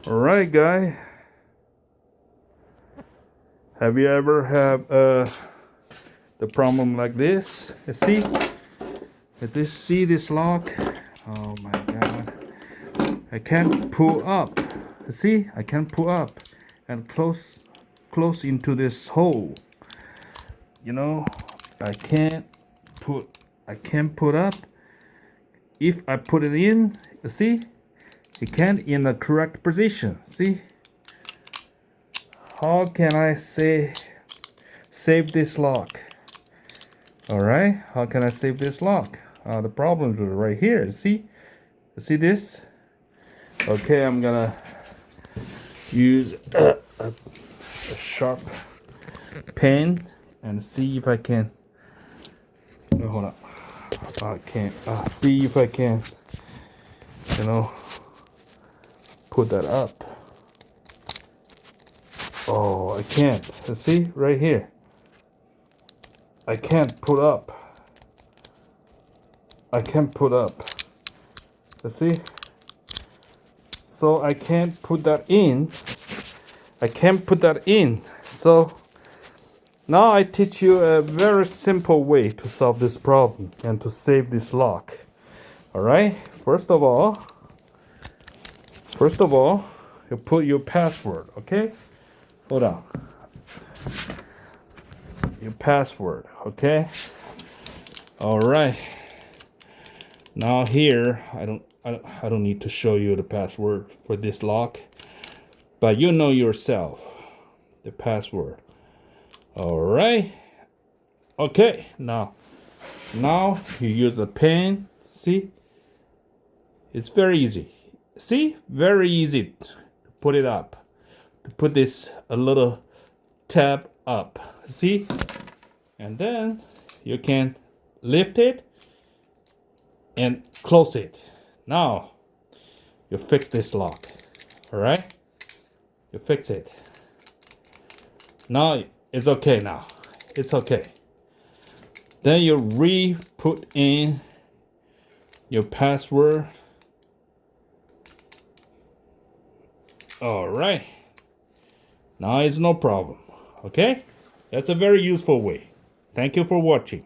Alright, guy. Have you ever had the problem like this? You see? See this lock? Oh my god. I can't pull up. You see? I can't pull up and close into this hole. You know, I can't put up. If I put it in, you see? It can't in the correct position. See? How can I save this lock? Alright, how can I save this lock? The problem is right here. See? You see this? Okay, I'm gonna use a sharp pen and see if I can. Oh, hold up. I can't. See if I can, put that up. Oh, I can't. You see? Right here. I can't put up. I can't put up. You see? So I can't put that in. I can't put that in. So now I teach you a very simple way to solve this problem and to save this lock. Alright? First of all, you put your password, okay? Hold on. Your password, okay? Alright. Now here, I don't need to show you the password for this lock, but you know yourself the password. Alright. Okay, now you use a pen. See? It's very easy. See? Very easy to put it up. To put this a little tab up. See? And then you can lift it and close it. Now you fix this lock. Alright? You fix it. Now it's okay now. It's okay. Then you put in your password. Alright. Now it's no problem. Okay? That's a very useful way. Thank you for watching.